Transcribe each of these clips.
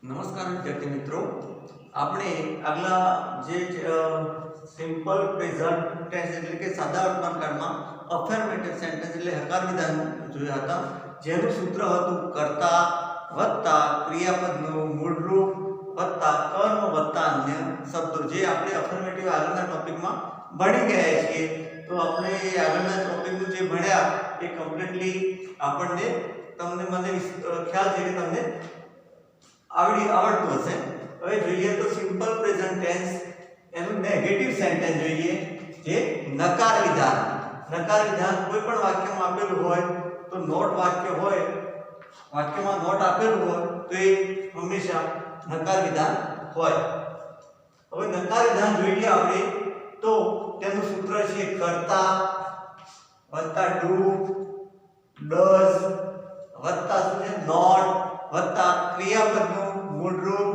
नमस्कार विद्यार्थी मित्रों, આપણે આગલા જે સિમ્પલ પ્રેઝન્ટ ટેન્સ એટલે કે સાદા વર્તમાન કાળમાં અફર્મેટિવ સેન્ટેન્સ એટલે હકાર વિધાન જોયા હતા, જેનું સૂત્ર હતું કર્તા વત્તા ક્રિયાપદનું મૂળ રૂપ વત્તા કર્મ વત્તા અન્ય શબ્દો, જે આપણે અફર્મેટિવ આગળના ટોપિકમાં ભણી ગયા છીએ. તો આપણે આગળના ટોપિકનું જે ભણ્યા એ કમ્પ્લીટલી આપણને તમને મને ખ્યાલ છે કે તમને આવડતું હશે. હવે જોઈએ તો સિમ્પલ પ્રેઝન્ટ ટેન્સ એનું નેગેટિવ સેન્ટેન્સ જોઈએ, જે નકાર વિધાન. નકાર વિધાન કોઈ પણ વાક્યમાં આપેલું હોય તો નોટ વાક્ય હોય, વાક્યમાં નોટ આપેલું હોય તો એ હંમેશા નકાર વિધાન હોય. હવે નકાર વિધાન જોઈએ આપણે તો તેનું સૂત્ર છે કર્તા વત્તા ડુ ડઝ વત્તા શું છે નોટ વત્તા ક્રિયાપદનું મૂળ રૂપ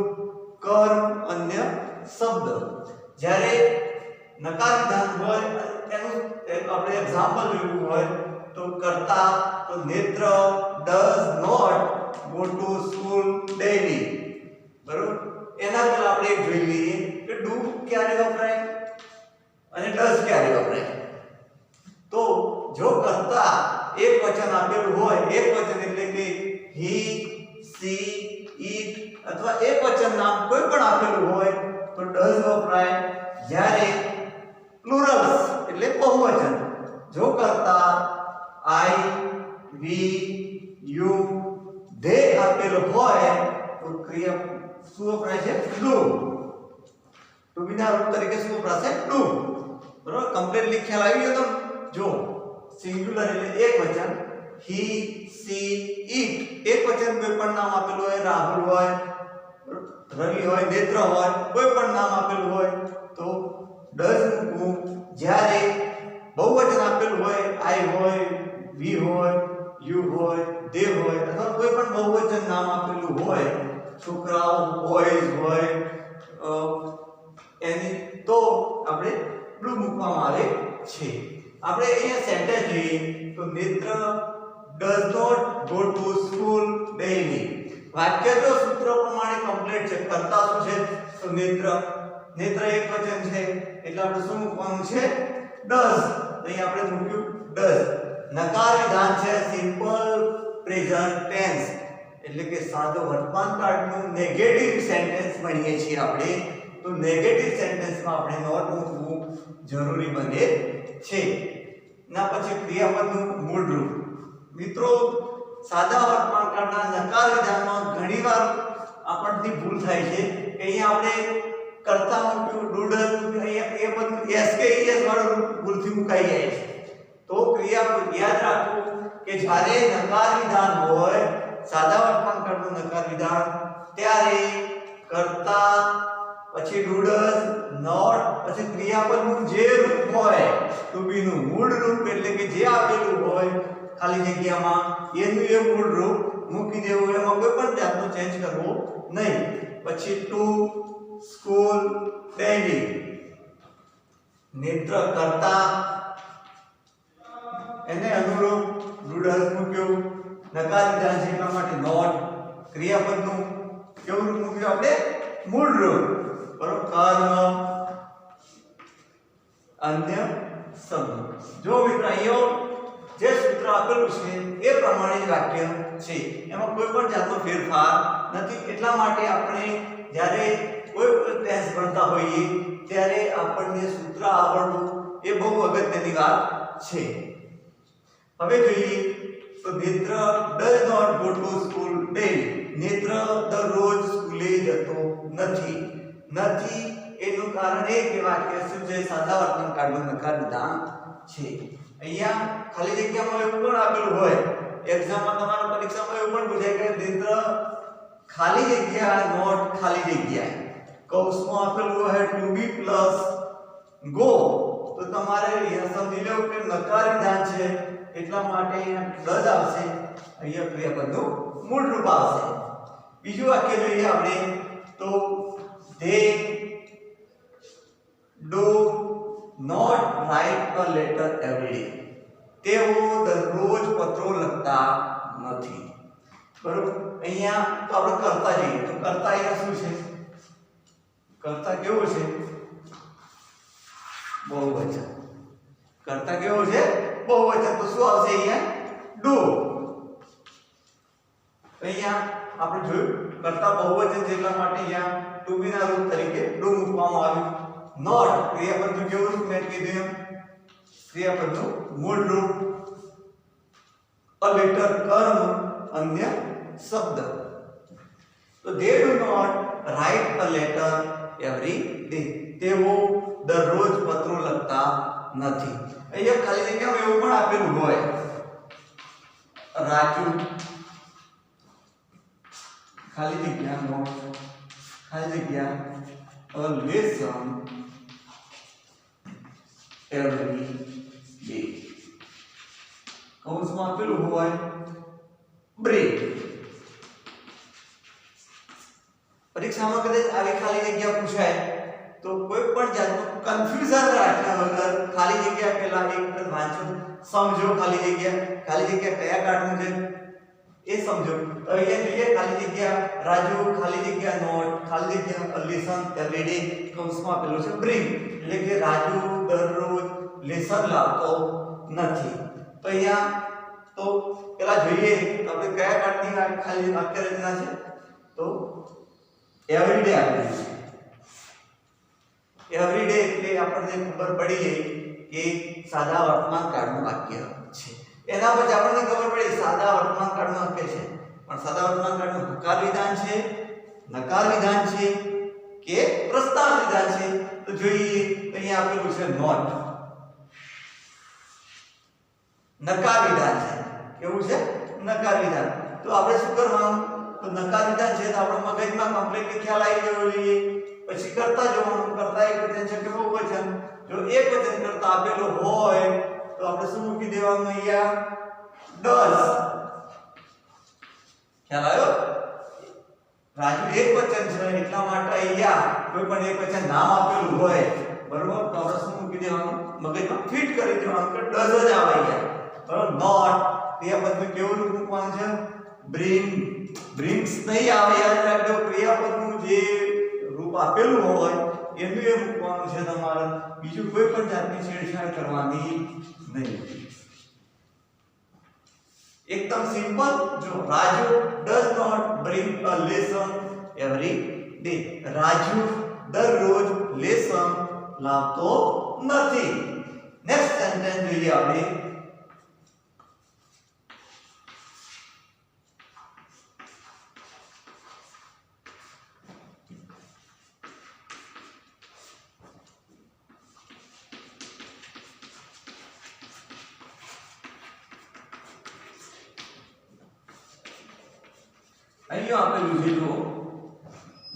કર્મ અન્ય શબ્દ. જ્યારે નકાર વિધાન હોય એનું આપણે એક્ઝામ્પલ જોયું હોય તો કર્તા તો Netra does not go to school daily, બરોબર. એના પહેલા આપણે એક જોઈ લઈએ કે ડુ ક્યારે વપરાય અને ડઝ ક્યારે વપરાય. તો જો કર્તા એક વચન આપેલું હોય, એક વચન એટલે કે હી સી ઈટ અથવા એક વચન નામ કોઈ પણ આપેલું હોય તો ડઝ વપરાય. જ્યારે પ્લુરલ્સ એટલે બહુવચન, જો કરતા આઈ વી યુ ધે આપેલું હોય તો ક્રિયા શું વપરાય છે ડુ. ટુ બી ના રૂપ તરીકે શું વપરાશે ડુ, બરોબર. કમ્પ્લીટલી ખ્યાલ આવી ગયો તમને. જો સિંગ્યુલર એટલે એક વચન હી સી ઈટ, એક વચન કોઈ પણ નામ આપેલું હોય, રાહુલ હોય, રવિ હોય, નેત્ર હોય, કોઈ પણ નામ આપેલું હોય તો ડઝ મૂકવું. જ્યારે બહુવચન આપેલું હોય, આઈ હોય, વી હોય, યુ હોય, દે હોય અથવા કોઈ પણ બહુવચન નામ આપેલું હોય, છોકરાઓ બોયઝ હોય એની, તો આપણે ડુ મૂકવામાં આવે છે. આપણે અહીંયા સેન્ટેન્સ જોઈએ તો નેત્ર does not go to school daily. વાક્ય જો સૂત્ર પ્રમાણે કમ્પ્લીટ છે. કર્તા શું છે તો નેત્ર, નેત્ર એક વચન છે એટલે આપણે શું મૂકવાનું છે does. અહીં આપણે મૂક્યું does. નકાર વિધાન છે સિમ્પલ પ્રેઝન્ટ ટેન્સ એટલે કે સાદો વર્તમાન કાળનું નેગેટિવ સેન્ટેન્સ ભણીએ છીએ આપણે. તો નેગેટિવ સેન્ટેન્સમાં આપણે નોટ મૂકવું જરૂરી બને છે. ના પછી ક્રિયાપદનું મૂળ રૂપ. મિત્રો, સાદા વર્તમાન કાળના નકાર વિધાનમાં ઘણીવાર આપણને ભૂલ થાય છે કે અહીંયા આપણે કર્તા મૂક્યું, ડુ ડઝ મૂક્યું, અહીંયા એ બધું એસ કે એસ વાળું રૂપ ભૂલથી મુકાઈ જાય છે. તો ક્રિયાપદ યાદ રાખવું કે જ્યારે નકાર વિધાન હોય, સાદા વર્તમાન કાળનું નકાર વિધાન, ત્યારે કર્તા પછી ડુ ડઝ નોટ પછી ક્રિયાપદનું જે રૂપ હોય, ટુ બી નું મૂળ રૂપ એટલે કે જે આપેલું હોય ખાલી જગ્યામાં એનું એ મૂળ રૂપ મૂકી દેવું, એમાં કોઈ પણ જાતનો ચેન્જ કરવો નહીં. પછી ટુ સ્કૂલ ડેઈલી, નેત્ર કરતા એને અનુરૂપ ડુ ડઝ મૂક્યું, નકાર વિધાન છે એટલા માટે નોટ, ક્રિયાપદનું કેવું રૂપ મૂક્યું આપણે મૂળ રૂપ, બરોબર. કર્મ અન્ય શબ્દ. જો મિત્રો અહીંયા જે સૂત્ર આપેલું છે એ પ્રમાણે જ વાક્ય છે, એમાં કોઈ પણ જાતનો ફેરફાર નથી. એટલા માટે આપણે જ્યારે કોઈ ટેન્સ ભણતા હોઈએ ત્યારે આપણને સૂત્ર આવડવું એ બહુ અગત્યની વાત છે. હવે જોઈએ તો Netra does not go to school daily. Netra દરરોજ સ્કૂલે જતો નથી. નથી એનું કારણ એ કે વાક્ય શું છે સાદા વર્તમાન કાળનું નકાર વિધાન છે. અહીંયા ખાલી જગ્યામાં એવું પણ આપેલું હોય, એક્ઝામમાં તમારા પરીક્ષામાં એવું પણ પૂછાય કે નેત્ર ખાલી જગ્યા નોટ ખાલી જગ્યા, કૌંસમાં આપેલું હોય ટુ બી પ્લસ ગો, તો તમારે અહીંયા સમજી લેવું કે નકાર વિધાન છે એટલા માટે અહીંયા ડઝ આવશે, અહીંયા ક્રિયાપદનું મૂળ રૂપ આવશે. બીજું વાક્ય જોઈએ આપણે તો they do not write a letter every day. તેઓ દરરોજ પત્રો લખતા નથી, બરોબર અહીંયા તો આપણે કરતા જઈએ તો કરતા અહીંયા શું છે કરતા કેવો છે બહુવચન કરતા કેવો છે બહુવચન તો શું આવશે અહીંયા ડુ અહીંયા આપણે જોયું કરતા બહુવચન છે એટલા માટે અહીંયા ટુ બી ના રૂપ તરીકે ડુ મૂકવામાં આવ્યું નોટ ક્રિયાપદનું કેવું રૂપ મેં કીધું એમ ક્રિયાપદનું મૂળ રૂપ a letter કર્મ અન્ય શબ્દ તો they do not write a letter every day તેઓ દરરોજ પત્રો લખતા નથી અહીંયા ખાલી જગ્યામાં એવું પણ આપેલું હોય રાજુ ખાલી જગ્યા નોટ ખાલી જગ્યા a lesson every day કૌંસમાં આપેલું હોય બ્રેક પરીક્ષામાં કદાચ આવી ખાલી જગ્યા પૂછાય તો કોઈ પણ જાતનું કન્ફ્યુઝન રાખ્યા વગર ખાલી જગ્યા પહેલા એક વખત વાંચો સમજો ખાલી જગ્યા કયા કાઢવું છે એ સમજો તો અહીંયા જોઈએ ખાલી જગ્યા રાજુ ખાલી જગ્યા નોટ ખાલી જગ્યા લેસન એવરીડે કૌંસમાં આપેલું છે બ્રિંગ એટલે કે રાજુ દરરોજ લેસન લાવતો નથી તો અહીંયા તો પેલા જોઈએ આપણે કયા કાઢની ખાલી વાક્ય રચના છે તો એવરીડે આપેલી છે એવરીડે એટલે આપણને ખબર પડી ગઈ કે સાદા વર્તમાન કાળનું વાક્ય છે એના પછી આપણને ખબર પડી સાદા વર્તમાન કાળનું વાક્ય છે પણ સાદા વર્તમાન કાળનું હકાર વિધાન છે નકાર વિધાન છે કે પ્રસ્તાવ વિધાન છે તો જોઈએ અહીંયા આપેલું છે નોટ નકાર વિધાન છે કેવું છે નકાર વિધાન તો આપણે શું કરવાનું તો નકાર વિધાન છે તો આપણો મગજમાં કમ્પ્લીટલી ખ્યાલ આવી ગયો જોઈએ પછી કરતા જોવાનું કરતા એક વચન છે કે બહુવચન જો એક વચન કરતા આપેલું હોય તો આપણે શું મૂકી દેવાનું અહીંયા ડઝ ખ્યાલ આવ્યો રાજુ એક વચન છે એટલા માટે અહીંયા કોઈ પણ એક વચન નામ આપેલું હોય બરોબર તો આપણે શું મૂકી દેવાનું મગજમાં ફિટ કરી દેવાનું કે ડઝ જ આવે અહીંયા બરોબર નોટ ક્રિયાપદનું કેવું રૂપ મૂકવાનું છે બ્રિંગ્સ નહીં આવે યાદ રાખજો ક્રિયાપદનું જે રૂપ આપેલું હોય એનું એ મૂકવાનું છે તમારે બીજું કોઈ પણ જાતની છેડછાડ કરવાની નહીં એકદમ સિમ્પલ જો Raju does not bring a lesson every day Raju દરરોજ લેસન લાવતો નથી નેક્સ્ટ સેન્ટેન્સ જોઈએ આપણે અહીંયા આપેલું છે જો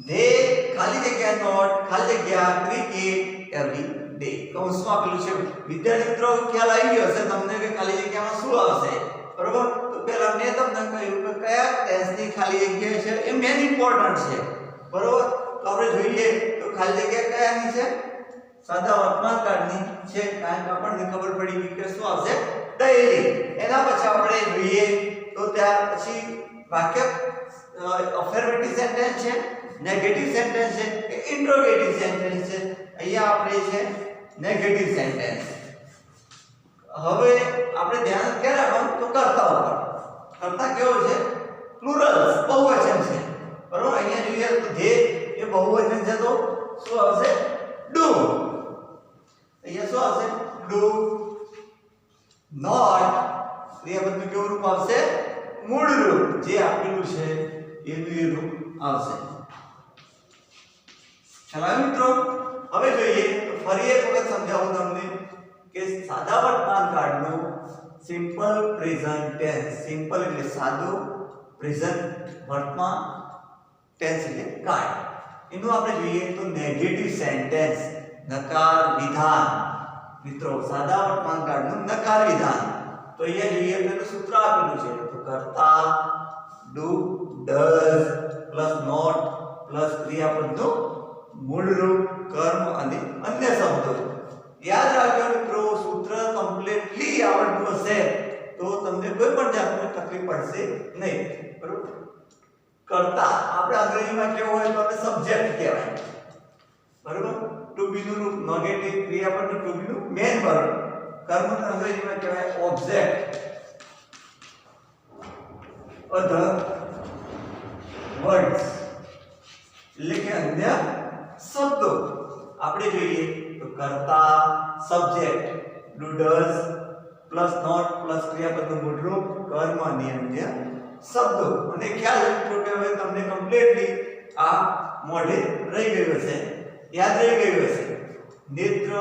they ખાલી જગ્યા નોટ ખાલી જગ્યા ક્રિકેટ એવરી ડે કૌંસમાં આપેલું છે વિદ્યાર્થી મિત્રો ખ્યાલ આવી ગયો હશે તમને કે ખાલી જગ્યામાં શું આવશે બરોબર તો પહેલા મેં તમને કહ્યું કે કયા ટેન્સની ખાલી જગ્યા છે એ મેન ઇમ્પોર્ટન્ટ છે બરોબર તો આપણે જોઈએ તો ખાલી જગ્યા કયાની છે સાદા વર્તમાન કાળની છે કારણ કે આપણને ખબર પડી કે શું આવશે ડેઈલી એના પછી આપણે જોઈએ તો ત્યાર પછી વાક્ય અફર્મેટિવ સેન્ટેન્સ છે નેગેટિવ સેન્ટેન્સ છે કે ઇન્ટ્રોગેટિવ સેન્ટેન્સ છે અહીંયા આપણે છે નેગેટિવ સેન્ટેન્સ હવે આપણે ધ્યાન ક્યાં રાખવાનું તો કરતા ઉપર કરતા કેવો છે પ્લુરલ્સ બહુવચન છે બરોબર અહીંયા જોઈએ તો ધે એ બહુવચન છે તો શું આવશે ડુ અહીંયા શું આવશે ડુ નોટ ક્રિયાપદનું કેવું રૂપ આવશે મૂળ રૂપ જે આપેલું છે એનું એ રૂપ આવશે ચાલો મિત્રો હવે જોઈએ તો ફરી એક વખત સમજાવું તમને કે સાદા વર્તમાન કાળનું સિમ્પલ પ્રેઝન્ટ ટેન્સ સિમ્પલ એટલે સાદું પ્રેઝન્ટ વર્તમાન ટેન્સ એટલે કાળ એનું આપણે જોઈએ તો નેગેટિવ સેન્ટેન્સ નકાર વિધાન મિત્રો સાદા વર્તમાન કાળનું નકાર વિધાન તો અહીંયા જોઈએ તો સૂત્ર આપેલું છે તો કરતા do does plus not plus ક્રિયાપદનું મૂળ રૂપ કર્મ અને અન્ય શબ્દો યાદ રાખજો મિત્રો સૂત્ર કમ્પ્લીટલી આવડતું હશે તો તમને કોઈ પણ જાતની તકલીફ પડશે પડશે નહીં, બરોબર. કરતા આપણે અંગ્રેજીમાં કેવું હોય તો આપણે સબ્જેક્ટ કહેવાય, બરોબર. ટુ બી નું રૂપ નેગેટિવ ક્રિયાપદ ટુ બી નું મેન વર્બ. કર્મનું અંગ્રેજીમાં કહેવાય ઓબ્જેક્ટ. અધર વર્ડ્સ એટલે કે અન્ય શબ્દો. આપણે જોઈએ તો કર્તા subject do does plus not plus ક્રિયાપદનું મૂળ રૂપ કર્મ અને અન્ય શબ્દો. અને ખ્યાલ હતો કે હવે તમને કમ્પ્લીટલી આ મોઢે રહી ગયું હશે, યાદ રહી ગયું હશે. Netra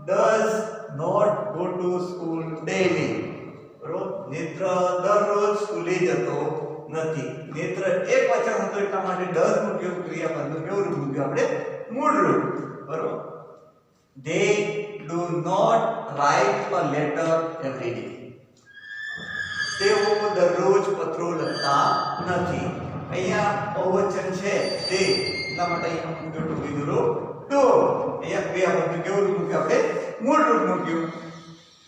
does not go to school daily, બરોબર. નેત્ર દરરોજ સ્કૂલે જતો નથી. નેત્ર એક વચન હતો એટલા માટે ડઝ મૂક્યું, ક્રિયાપદનું કેવું રૂપ મૂક્યું આપણે? મૂળ રૂપ, બરોબર. They do not write a letter every day. તેઓ દરરોજ પત્રો લખતા નથી. અહીંયા બહુવચન છે તે, એટલા માટે અહીંયા મૂક્યું ટુ બી નું રૂપ ડુ. અહીંયા ક્રિયાપદનું કેવું રૂપ મૂક્યું આપણે? મૂળ રૂપ મૂક્યું.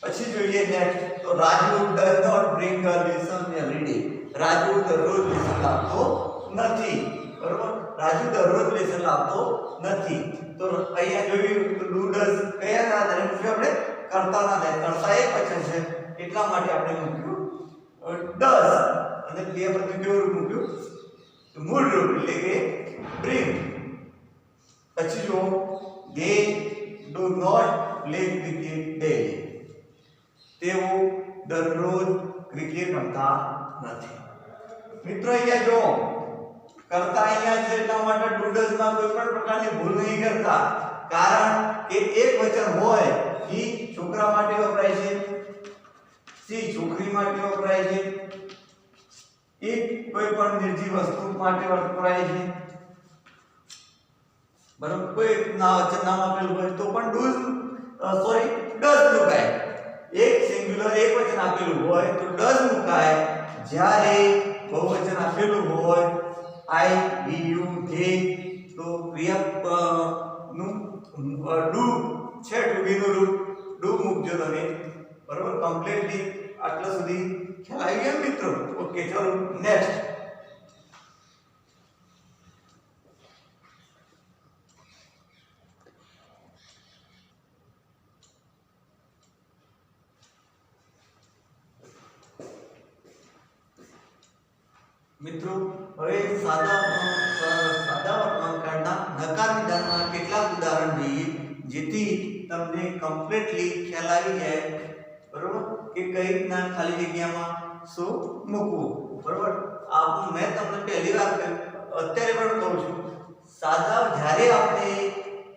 પછી જોઈએ નેક્સ્ટ તો Raju does not bring a lesson every day. Raju દરરોજ લેસન લાવતો નથી, બરોબર. રાજુ દરરોજ લેસન લાવતો નથી. તો અહીંયા જોયું તો ડુ ડઝ કયા આધારે મૂક્યું આપણે? કર્તાના આધારે. કર્તા એક વચન છે એટલા માટે આપણે મૂક્યું ડઝ. અને ક્રિયાપદનું કેવું રૂપ મૂક્યું? મૂળ રૂપ એટલે કે bring. પછી જો they do not play cricket daily. તેઓ દરરોજ ક્રિકેટ રમતા નથી. મિત્રો અહીંયા જો કરતા અહીંયા છે એટલા માટે ડુ ડઝ માં કોઈ પણ પ્રકારની ભૂલ નહીં કરતા, કારણ કે એક વચન હોય ઈ છોકરા માટે વપરાય છે, સી છોકરી માટે વપરાય છે, ઈ કોઈ પણ નિર્જીવ વસ્તુ માટે વપરાય છે, બરાબર. કોઈ ના વચન નામ આપેલું હોય તો પણ ડઝ મુકાય. એક સિંગ્યુલર એક વચન આપેલું હોય તો ડઝ મુકાય. જ્યારે બહુવચન આપેલું હોય આઈ વી યુ ધે તો ક્રિયાનું ડુ છે, ટુ બી નું રૂપ ડુ મૂકજો તમે, બરોબર. કમ્પ્લીટલી આટલા સુધી ખ્યાલ આવી ગયો મિત્રો? ઓકે, ચલો નેક્સ્ટ. મિત્રો હવે સાદા વર્તમાનકાળના નકાર વિધાનમાં કેટલાક ઉદાહરણ જોઈએ જેથી તમને કમ્પ્લીટલી ખ્યાલ આવી જાય, બરોબર, કે કઈ રીતના ખાલી જગ્યામાં શું મૂકવું, બરોબર. આ મેં તમને પહેલી વાર અત્યારે પણ કહું છું, સાદા જ્યારે આપણે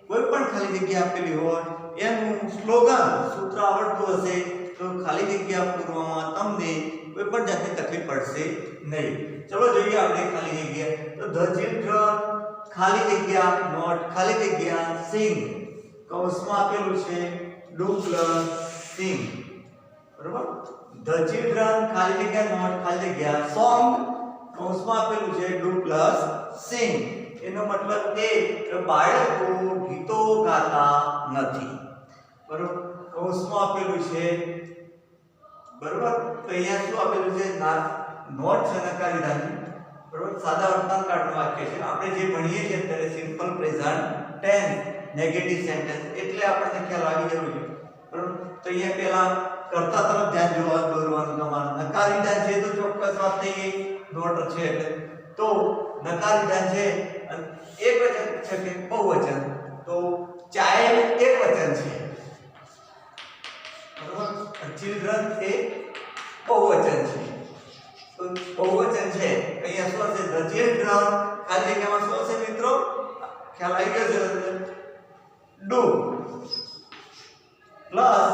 કોઈ પણ ખાલી જગ્યા આપેલી હોય એનું સ્લોગન સૂત્ર આવડતું હશે તો ખાલી જગ્યા પૂરવામાં તમને કોઈ પણ જાતની તકલીફ પડશે નહીં. ચલો જોઈએ આપણે ખાલી જગ્યા. તો ધ ચિલ્ડ્રન ખાલી જગ્યા નોટ ખાલી જગ્યા સિંગ, કૌંસમાં આપેલું છે ડુ પ્લસ સિંગ, બરોબર. ધ ચિલ્ડ્રન ખાલી જગ્યા નોટ ખાલી જગ્યા સોંગ, કૌંસમાં આપેલું છે ડુ પ્લસ સિંગ. એનો મતલબ એ કે બાળકો ગીતો ગાતા નથી, બરોબર. કૌંસમાં આપેલું છે, બરોબર. તો અહીંયા શું આપેલું છે? નોટ છે નકાર વિધાન, બરોબર. સાદા વર્તમાન કાળનું વાક્ય છે. આપણે જે ભણીએ છીએ અત્યારે simple present tense negative sentence, એટલે આપણને ખ્યાલ આવી જવો જોઈએ, બરોબર. તો અહીંયા પહેલા કર્તા તરફ ધ્યાન દોરવાનું તમારું. નકાર વિધાન છે તો ચોક્કસ વાત થઈ ગઈ, નોટ છે એટલે. તો નકાર વિધાન છે એક વચન છે કે બહુવચન? તો ચાઇલ્ડ એક વચન છે, બરોબર. ચિલ્ડ્રન એ બહુવચન છે. તો બહુવચન છે અહીંયા શું હશે? ધ ચિલ્ડ્રન ખાલી જગ્યામાં શું હશે મિત્રો? ખ્યાલ આવી ગયો છે? Do plus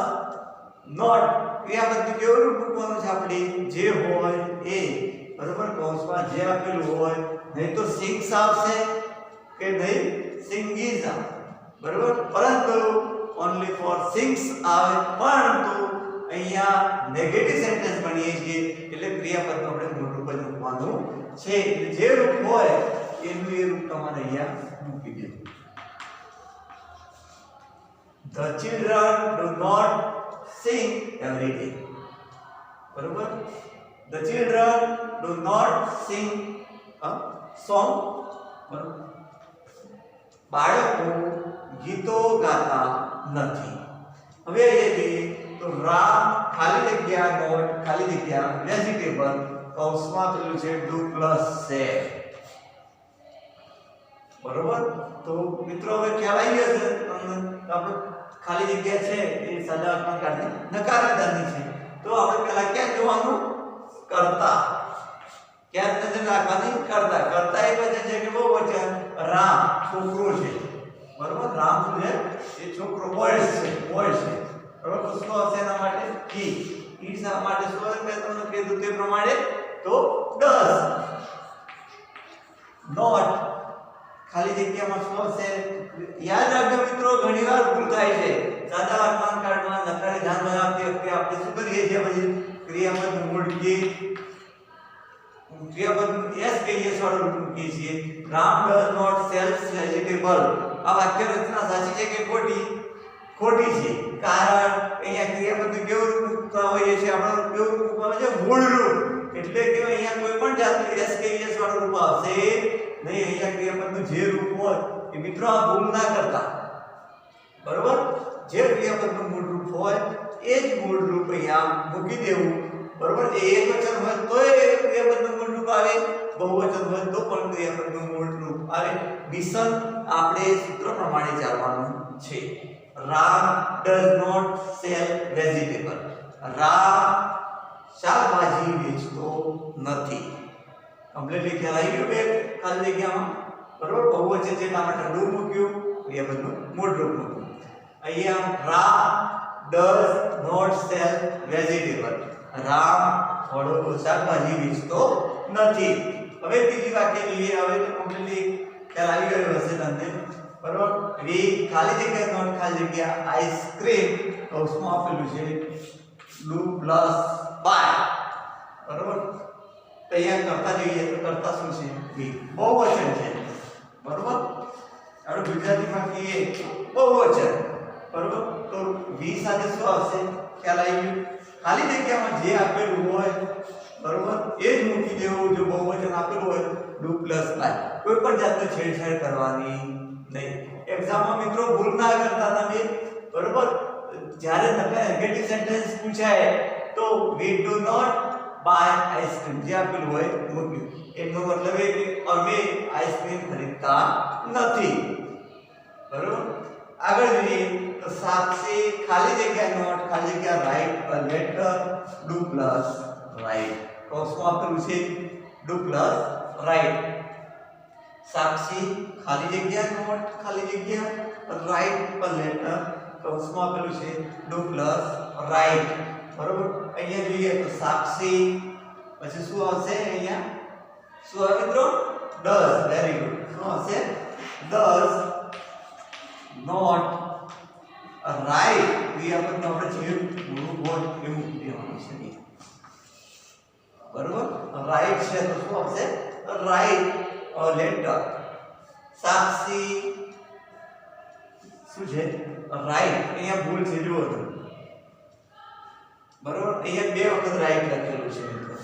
not. ક્રિયાપદનું કેવું રૂપ મૂકવાનું છે આપણે? જે હોય એ, બરોબર. કૌંસમાં જે આપેલું હોય, નહીં તો સિંગ્સ આવશે કે નહીં સિંગીઝ આવે, બરોબર. પરંતુ ઓન્લી ફોર સિંગ્સ આવે, પરંતુ અહીંયા નેગેટિવ સેન્ટેન્સ ભણીએ છીએ એટલે ક્રિયાપદનું આપણે મૂળ રૂપ જ મૂકવાનું છે. એટલે જે રૂપ હોય એનું એ રૂપ તમારે અહીંયા મૂકી દેવું. The children do not sing every day, બરોબર. The children do not sing a song. બાળકો ગીતો ગાતા નથી. હવે અહીંયાથી તો રામ ખાલી જગ્યા નોટ ખાલી જગ્યા વેજીટેબલ કૌંસમાં પેલું છે ડુ પ્લસ છે. બરોબર. તો મિત્રો હવે ખ્યાલ આવી ગયો છે તમને. આપણે ખાલી જગ્યા છે એ સજાવટમાં કાઢી નકાર વિધાનની છે. તો આપણે પહેલા ક્યાં જોવાનું? કર્તા. ક્યાં નજર રાખવાની? કર્તા. કર્તા એ વચન છે કે બહુવચન. રામ છોકરો છે. બરોબર. રામ શું છે? એ છોકરો બોયસ છે. બોયસ છે. બરોબર. તો શું હશે એના માટે? ઈ. ઈ શા માટે શું હશે? મેં તમને કીધું તે પ્રમાણે તો does not ખાલી જગ્યામાં શું હશે? યાદ રાખજો મિત્રો, ઘણીવાર ભૂલ થાય છે. સાદા વર્તમાન કાળમાં નકારી ધ્યાન બનાવતી વખતે આપણે શું કરીએ છીએ? પછી ક્રિયાપદ મૂળજી ક્રિયાપદ એસ કહીએ વાળું રૂપ મૂકીએ છીએ. Ram does not sells vegetable. આ વાક્ય રચના સાચી છે કે ખોટી? ખોટી છે. કારણ અહીંયા ક્રિયાપદ કેવું રૂપ મૂકતા હોઈએ છીએ? આપણે કેવું રૂપ મૂકવા આવે છે? મૂળ રૂપ. એટલે કે અહીંયા કોઈ પણ જાતનું એસ કહીએ વાળું રૂપ આવશે નહીં. અહીંયા ક્રિયાપદનું જે રૂપ હોય એ મિત્રો આ ભૂલ ના કરતા. બરોબર. જે ક્રિયાપદનું મૂળ રૂપ હોય એ જ મૂળ રૂપ અહીંયા મૂકી દેવું. બરોબર. એ એકવચન હોય તો એ ક્રિયાપદનું મૂળ રૂપ આવે, બહુવચન હોય તો પણ ક્રિયાપદનું મૂળ રૂપ આવે. મિશન આપણે સૂત્ર પ્રમાણે ચાલવાનું છે. Ram does not sell vegetable. Ram શાકભાજી વેચતો નથી. કમ્પ્લીટલી ખ્યાલ આવી ગયો? બે ખાલી જગ્યામાં. બરોબર. બહુવચન છે એટલા માટે ડુ મૂક્યું, ક્રિયાપદનું મૂળ રૂપ મૂક્યું. અહીંયા Ram does not sell vegetable. Ram ફળો શાકભાજી વેચતો નથી. હવે ત્રીજી વાક્ય જોઈએ. હવે તો કમ્પ્લીટલી ખ્યાલ આવી ગયો હશે તમને. બરોબર. વી ખાલી જગ્યા નોટ ખાલી જગ્યા આઈસ્ક્રીમ કૌંસમાં આપેલું છે ડુ પ્લસ બાય. બરોબર. તૈયાર કરતા જોઈએ તો કરતા શું છે? વી. બહુવચન છે. બરોબર. આપણે ગુજરાતીમાં કહીએ બહુવચન. બરોબર. તો વી સાથે શું આવશે? ખ્યાલ આવી ગયું? ખાલી જગ્યામાં જે આપેલું હોય બરોબર એ જ મૂકી દેવું. જો બહુવચન આપેલું હોય ડુ પ્લસ બાય. કોઈ પણ જાતની છેડછાડ કરવાની નહીં. એક્ઝામમાં મિત્રો ભૂલ ના કરતા તમે. બરોબર. જ્યારે નેગેટિવ સેન્ટેન્સ પૂછાય તો we do not buy ice cream જે આપેલું હોય મૂક્યું. એનો મતલબ એ કે અમે આઈસ્ક્રીમ ખરીદતા નથી. બરોબર. આગળ જોઈએ તો સાક્ષી ખાલી જગ્યા નોટ ખાલી જગ્યા right a letter do plus right. કૌંસમાં આપેલું છે ડુ પ્લસ રાઈટ. સાક્ષી ખાલી જગ્યા નોટ ખાલી જગ્યા રાઈટ અ લેટર કૌંસમાં આપેલું છે ડુ પ્લસ રાઈટ. બરોબર. અહીંયા જોઈએ તો સાક્ષી પછી શું આવશે? અહીંયા શું આવે મિત્રો? ડઝ. Very good. શું આવશે? Does not right. ક્રિયાપદ આપણે જે રૂપ હોય એ મૂકી દેવાનું છે. બરોબર. રાઈટ છે તો શું આવશે? Right a letter. સાક્ષી શું છે? રાઈટ. અહીંયા ભૂલ છે જુઓ તો. બરોબર. અહીંયા બે વખત રાઈટ લખેલું છે મિત્રો.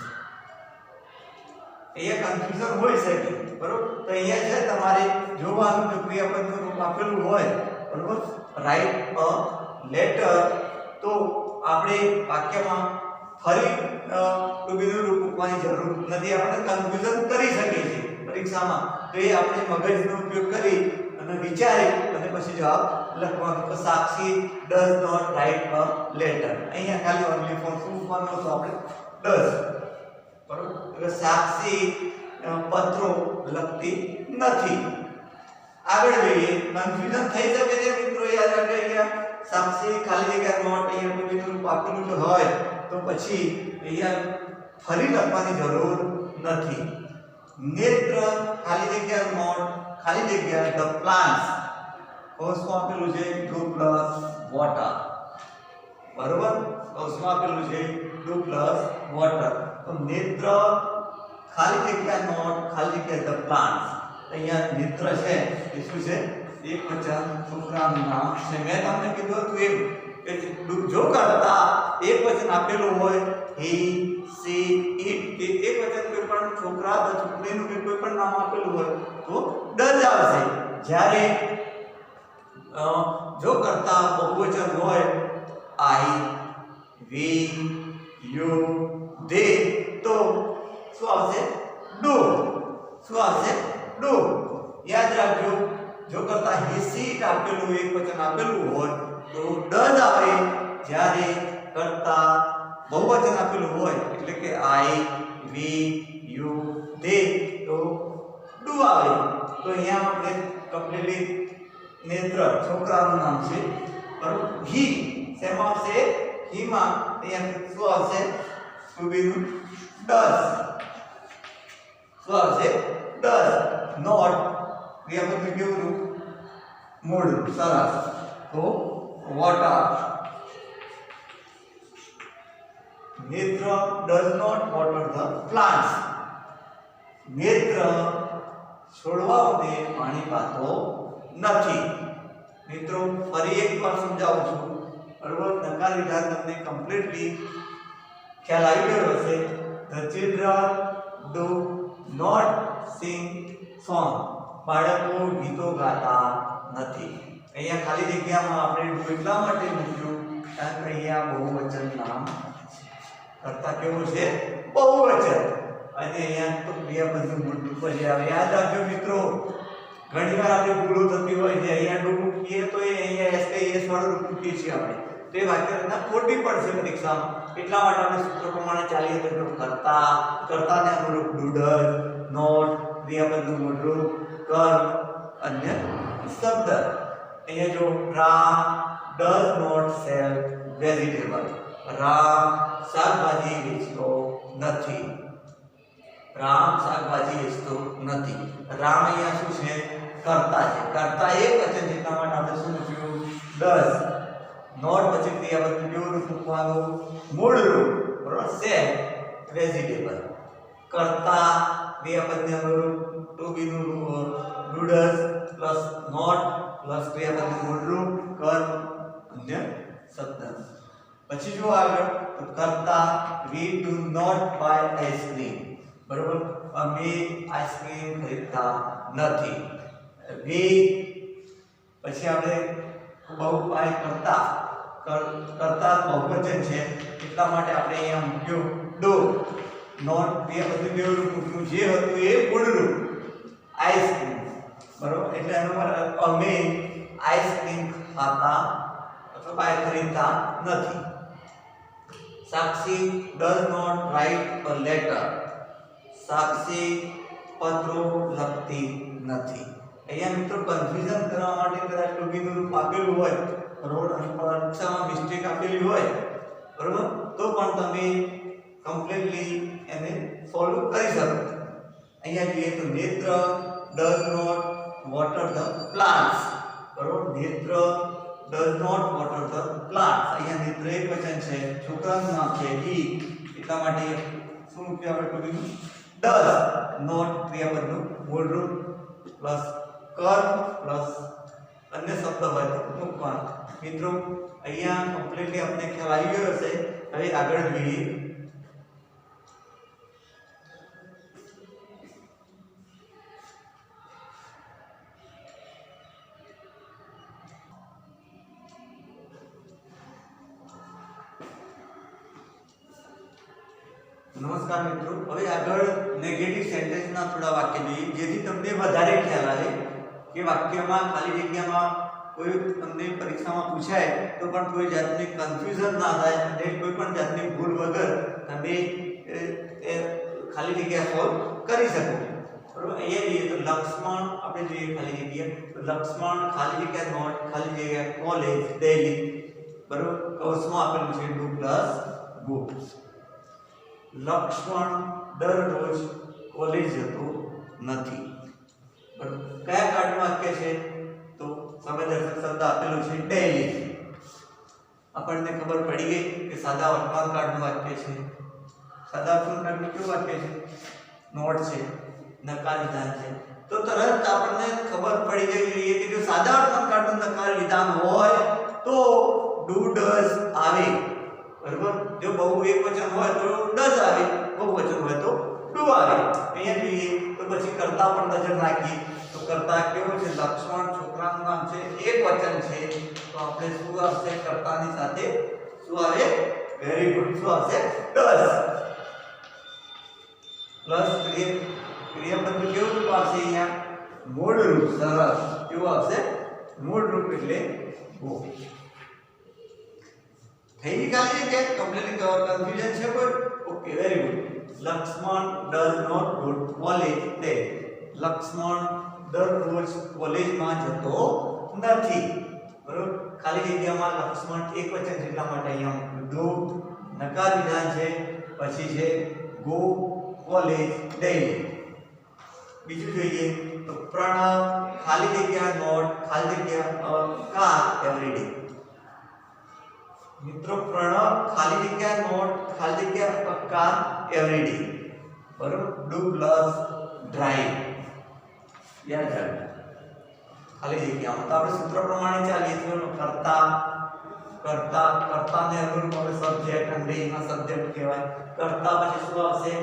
અહીંયા કન્ફ્યુઝન હોઈ શકે. બરોબર. તો અહીંયા છે તમારે જોવાનું કે ક્રિયાપદનું રૂપ આપેલું હોય બરોબર રાઈટ અ લેટર તો આપણે વાક્યમાં ફરી બીજું રૂપ મૂકવાની જરૂર નથી. આપણે કન્ફ્યુઝન કરી શકીએ છીએ પરીક્ષામાં. તો એ આપણે મગજનો ઉપયોગ કરી અને વિચારી અને પછી જવાબ લખવાનો. તો Sakshi does not write a letter. અહીંયા ખાલી ઓનલી ફોર શું મૂકવાનું હતું આપણે? ડઝ. બરોબર. એટલે સાક્ષી પત્રો લખતી નથી. આગળ જોઈએ. કન્ફ્યુઝન થઈ શકે છે મિત્રો. યાદ રાખજો અહીંયા સાક્ષી ખાલી જગ્યા નોટ અહીંયા બીજું રૂપ આપેલું જો હોય તો પછી અહીંયા ફરી લખવાની જરૂર નથી. નેત્ર ખાલી જગ્યા નોટ ખાલી જગ્યા ધ પ્લાન્ટ્સ કૌંસમાં આપેલું છે ડુ પ્લસ વોટર. બરોબર. કૌંસમાં આપેલું છે ડુ પ્લસ વોટર. તો નેત્ર ખાલી જગ્યા નોટ ખાલી જગ્યા ધ પ્લાન્ટ્સ. અહીંયા નેત્ર છે એ શું છે? એક વચન છોકરાનું નામ છે. મેં તમને કીધું હતું એમ કે જો કરતા એક વચન આપેલું હોય he she it કે એકવચન કોઈ પણ છોકરા અથવા છોકરીનું કે કોઈ પણ નામ આપેલું હોય તો ડઝ આવશે. જ્યારે જો કરતા બહુવચન હોય આઈ, વી, યુ, ધે તો શું આવશે? ડુ. શું આવશે? ડુ. યાદ રાખજો, જો કરતા હી, સીટ આપેલું એકવચન આપેલું હોય તો ડઝ આવે. જ્યારે કરતા બહુવચન આપેલું હોય એટલે કે આઈ, વી, યુ, ધે તો ડુ આવે. તો અહીંયા આપણે કમ્પ્લીટલી નેત્ર છોકરાનું નામ છે બરોબર. હી શેમાં આવશે? હી માં અહીંયા શું આવશે? ટુ બી નું ડઝ. શું આવશે? ડઝ. નોટ ક્રિયાપદ કેવું? મૂળ. સરસ. તો વોટર. નેત્ર does not water the plants. નેત્ર છોડવાઓને પાણી પાતો નથી. મિત્રો ફરી એકવાર સમજાવું છું બરોબર. નકાર વિધાન તમને કમ્પ્લીટલી ખ્યાલ આવી ગયો હશે. The children do not sing song. બાળકો ગીતો ગાતા નથી. અહીંયા ખાલી જગ્યામાં આપણે ડુ એટલા માટે મૂક્યું કારણ કે અહીંયા બહુવચન નામ કરતા કેવું છે? બહુવચન. અને અહીંયા તો ક્રિયાપદનું મોટું પછી આવે. યાદ રાખજો મિત્રો, ઘણીવાર આપણે ભૂલો થતી હોય છે. અહીંયા ડુ મૂકીએ તો એ અહીંયા એસ વાળું મૂકીએ છીએ આપણે, તો એ વાક્ય રચના ખોટી પડશે પરીક્ષામાં. એટલા માટે આપણે સૂત્ર પ્રમાણે ચાલીએ તો કરતા, કરતાને અનુરૂપ ડુ, ડઝ, નોટ, ક્રિયાપદનું મોટું, કર્મ, અન્ય શબ્દ. અહીંયા જો Ram does not sell vegetable. Ram શાકભાજી વેચતો નથી. રામ શાકભાજી વેચતો નથી. રામ અહીંયા શું છે? કરતા છે. કરતા એક વચન છે એટલા માટે આપણે શું મૂક્યું? ડઝ. નોટ પછી ક્રિયાપદ કેવું રૂપ મૂકવાનું? મૂળ રૂપ બરોબર. Sell vegetable. કરતા ક્રિયાપદને અનુરૂપ ટુ બી નું do, does plus not plus ક્રિયાપદનું મૂળ રૂપ કર્મ, અન્ય શબ્દ. પછી જો આગળ તો કરતા we do not buy ice cream. બરોબર. અમે આઈસ્ક્રીમ ખરીદતા નથી. વી પછી આપણે બહુ બાય કરતા, કરતા બહુવચન છે એટલા માટે આપણે અહીંયા મૂક્યું ડુ. નોટ ક્રિયાપદ કેવું રૂપ મૂક્યું? જે હતું એ મૂળ રૂપ આઈસ્ક્રીમ. બરોબર. એટલે એનો મતલબ અમે આઈસ્ક્રીમ ખાતા અથવા બાય ખરીદતા નથી. સાક્ષી does not write a letter. સાક્ષી પત્રો લખતી નથી. અહીંયા મિત્રો કન્ફ્યુઝન કરવા માટે કદાચ ટુ બી નું રૂપ આપેલું હોય બરોબર, અને પરીક્ષામાં મિસ્ટેક આપેલી હોય બરોબર, તો પણ તમે કમ્પ્લીટલી એને સોલ્વ કરી શકો. અહીંયા જોઈએ તો નેત્ર does not water the plants. બરોબર. નેત્ર does not water the plants. અહીંયા નેત્ર એક વચન છે, છોકરાનું નામ છે હી, એટલા માટે શું મૂક્યું આપણે? ટુ બી નું does. નોટ ક્રિયાપદનું મૂળ રૂપ પ્લસ કર્મ પ્લસ અન્ય શબ્દ હોય તો મૂકવાનું. મિત્રો અહીંયા કમ્પ્લીટલી આપણે ખ્યાલ આવી ગયો હશે. હવે આગળ જોઈએ. નમસ્કાર મિત્રો, હવે આગળ નેગેટિવ સેન્ટેન્સના થોડા વાક્ય જોઈએ જેથી તમને વધારે ખ્યાલ આવે કે વાક્યમાં ખાલી જગ્યામાં કોઈ તમને પરીક્ષામાં પૂછાય તો પણ કોઈ જાતની કન્ફ્યુઝન ના થાય અને કોઈ પણ જાતની ભૂલ વગર તમે ખાલી જગ્યા સોલ્વ કરી શકો. બરોબર. અહીંયા જોઈએ તો લક્ષ્મણ, આપણે જોઈએ ખાલી જગ્યા તો લક્ષ્મણ ખાલી જગ્યા નોટ ખાલી જગ્યા કોલેજ ડેલી. બરોબર. કૌંસમાં આપેલું છે ડુ પ્લસ ગો. લક્ષ્મણ દરરોજ કોલેજ જતો નથી. બરોબર. કયા કાર્ડમાં વાક્ય છે? તો સમયદર્શક શબ્દ આપેલો છે ડેલી. આપણને ખબર પડી ગઈ કે સાદા વર્તમાન કાળનું વાક્ય છે. સાદા વર્તમાન કાળનું કેવું વાક્ય છે? નોટ છે, નકાર વિધાન છે. તો તરત આપણને ખબર પડી જવી જોઈએ કે જો સાદા વર્તમાન કાળનું નકાર વિધાન હોય તો ડુ ડઝ આવે. બરાબર. જો બહુ એકવચન હોય તો ડઝ આવે, બહુવચન હોય તો કરતા પર નજર નાખી તો કરતા કેવો છે લક્ષ્મણ છોકરાનું નામ છે એક વચન છે તો આપણે શું આવશે કરતાની સાથે શું આવે વેરી ગુડ શું આવશે ડઝ પ્લસ ક્રિયાપદ કેવું રૂપ આવશે અહીંયા મૂળ રૂપ સરસ કેવું આવશે મૂળ રૂપ એટલે ગો થઈ ગઈ ખાલી કે કમ્પ્લીટ કન્ફ્યુઝન છે કોઈ okay very good Lakshman does not go to college day Lakshman દરરોજ કોલેજમાં જતો નથી બરોબર ખાલી જગ્યામાં લક્ષ્મણ એક વચન એટલા માટે અહીંયા ડુ નકાર વિધાન છે પછી છે ગો કોલેજ ડેલી બીજું જોઈએ તો પ્રણવ ખાલી જગ્યા નોટ ખાલી જગ્યા કાર એવરીડે મિત્રો પ્રણવ ખાલી જગ્યા નોટ ખાલી જગ્યા કાર એવરીડે બરોબર ડુ પ્લસ ડ્રાઈવ યાદ રાખો ખાલી જગ્યામાં તો આપણે સૂત્ર પ્રમાણે ચાલીએ તો કર્તાને અનુરૂપ હવે સબ્જેક્ટ અંગ્રેજીમાં સબ્જેક્ટ કહેવાય કર્તા પછી શું આવશે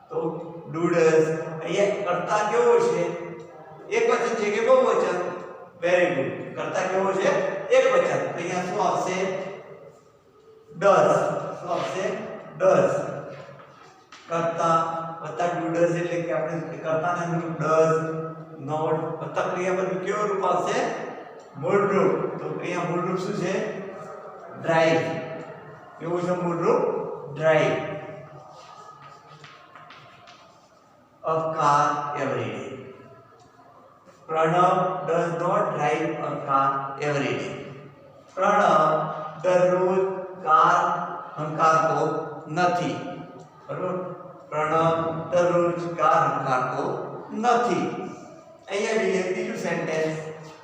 તો ડુ ડઝ અહીંયા કર્તા કેવો છે એક વચન છે કે બહુવચન વેરી ગુડ કર્તા કેવો છે એક વચન તો અહીંયા શું આવશે ડઝ શું આવશે ડઝ કર્તા વત્તા ડુ ડઝ એટલે કે આપણે કર્તાને અનુરૂપ ડઝ નોટ વત્તા ક્રિયાપદ કેવું રૂપ આવશે મૂળ રૂપ તો અહીંયા મૂળ રૂપ શું છે ડ્રાઈવ કેવું છે મૂળ રૂપ drive a car every day Pranav does not drive a car every day Pranav દરરોજ કાર હંકારતો નથી બરોબર પ્રણવ દરરોજ કાર હંકારતો નથી અહીંયા જોઈએ ત્રીજું સેન્ટેન્સ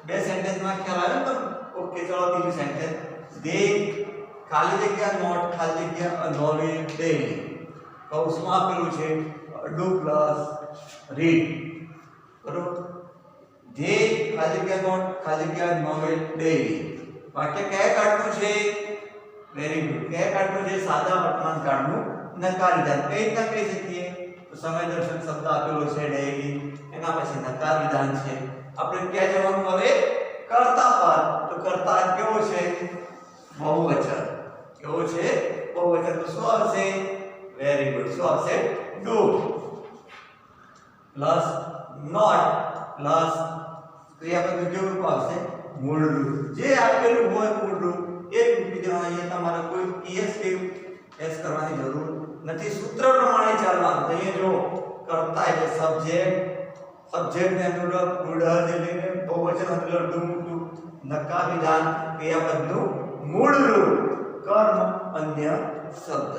બે સેન્ટેન્સમાં ખ્યાલ આવ્યો તો ઓકે ચલો ત્રીજું સેન્ટેન્સ દે ખાલી જગ્યા નોટ ખાલી જગ્યા a novel daily કૌંસમાં આપેલું છે ડુ પ્લસ રીડ બરોબર જે ખાલી જગ્યા નોટ ખાલી જગ્યા નોવેલ ડેલી વાક્ય કયા કાળનું છે વેરી ગુડ કયા કાળનું છે સાદા વર્તમાન કાળનું નકાર વિધાન કઈ રીતના કહી શકીએ તો સમય દર્શક શબ્દ આપેલો છે ડેલી એના પછી નકાર વિધાન છે આપણે ક્યાં જવાનું હવે કર્તા પર તો કર્તા કેવો છે બહુવચન કેવો છે બહુવચન તો શું આવશે વેરી ગુડ શું આવશે ડુ પ્લસ નોટ પ્લસ ક્રિયાપદ કેવું રૂપ આવશે મૂળ રૂપ જે આપેલું હોય મૂળ રૂપ એ મૂકી દેવાનું અહીંયા તમારે કોઈ es કે s કરવાની જરૂર નથી સૂત્ર પ્રમાણે ચાલવાનું અહીંયા જો કર્તા એટલે સબ્જેક્ટ ને અનુરૂપ ડુ ડઝ એટલે બહુવચન અનુરૂપ ડુ ડુ નકાર વિધાન ક્રિયાપદનું મૂળ રૂપ કર્મ અન્ય શબ્દ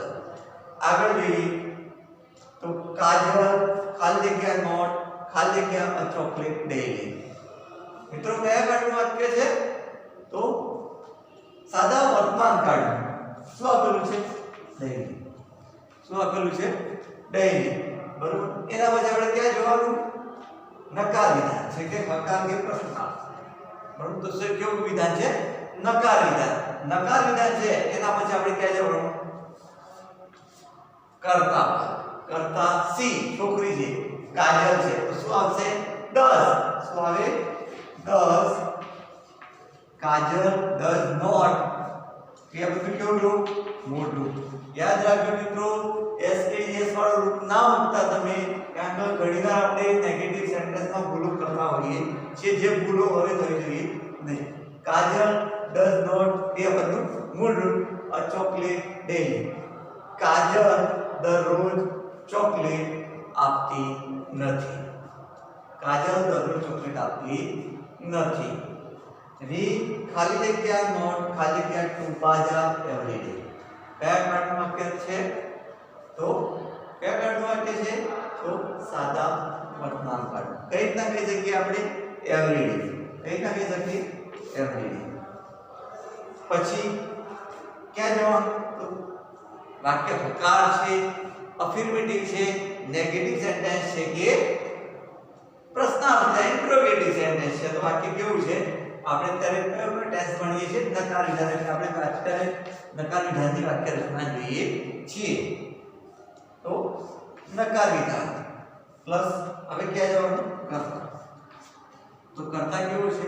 આગળ જોઈએ તો કાજલ ખાલી જગ્યા નોટ ખાલી જગ્યા ચોકલેટ ડેલી મિત્રો કયા કાળનું વાક્ય છે તો સાદા વર્તમાન કાળનું શું આપેલું છે ડેલી શું આપેલું છે ડેલી બરોબર એના પછી આપણે ક્યાં જોવાનું નકાર વિધાન છે કે હકાર કે પ્રશ્નાર્થ બરોબર તો શું કેવું વિધાન છે નકાર વિધાન છે એના પછી આપણે ક્યાં જવાનું કરતા સી છોકરી છે કાજલ છે તો શું આવશે ડઝ શું આવે ડઝ કાજલ ડઝ નોટ કે બધું કેવું રૂપ મૂળ રૂપ યાદ રાખજો મિત્રો એસ કે એસ વાળું રૂપ ના મૂકતા તમે કારણ કે ઘણીવાર આપણે નેગેટિવ સેન્ટેન્સમાં ભૂલો કરતા હોઈએ છીએ જે ભૂલો હવે થઈ જોઈએ નહીં કાજલ ડઝ નોટ એ બધું મૂળ રૂપ અ ચોકલેટ ડેલી કાજલ દરરોજ ચોકલેટ આપતી નથી કાજલ દરરોજ ચોકલેટ આપતી નથી રી ખાલી જગ્યા નોટ ખાલી જગ્યા ટુ બાજા એવરીડે કયા કાળનું વાક્ય છે તો કયા કાળનું વાક્ય છે તો સાદા વર્તમાન કાળ કઈ રીતના કહી શકીએ આપણે એવરીડે કઈ રીતના કહી શકીએ એવરીડે પછી ક્યાં જવાનું તો વાક્ય હકાર છે અફર્મેટિવ છે નેગેટિવ સેન્ટેન્સ છે કે પ્રશ્નાર્થ છે ઇન્ટ્રોગેટિવ સેન્ટેન્સ છે તો વાક્ય કેવું છે આપણે અત્યારે કયો ટેસ્ટ ભણીએ છીએ નકાર વિધાન એટલે આપણે અત્યારે નકાર વિધાનની વાક્ય રચના જોઈએ છીએ તો નકાર વિધાન પ્લસ હવે ક્યાં જવાનું કરતા, તો કરતા કેવું છે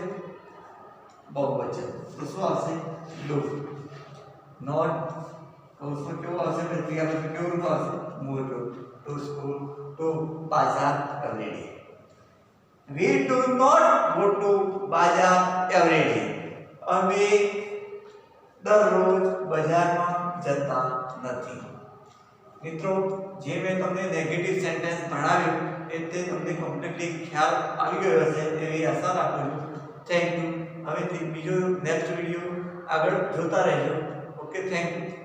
બહુવચન, તો શું આવશે ડુ. નોટ કૌંસમાં કેવું આવશે પછી ક્રિયાપદ કેવું રૂપ આવશે મૂળ રૂપ. To school, to bazaar everyday. We do not go to bazaar every day. અમે દરરોજ બજારમાં જતા નથી. મિત્રો, જે મેં તમને નેગેટિવ સેન્ટેન્સ ભણાવ્યું એ તે તમને કમ્પ્લીટલી ખ્યાલ આવી ગયો હશે એવી આશા રાખું છું. Thank you. હવે બીજો નેક્સ્ટ વિડિયો આગળ જોતા રહેજો. Okay, thank you.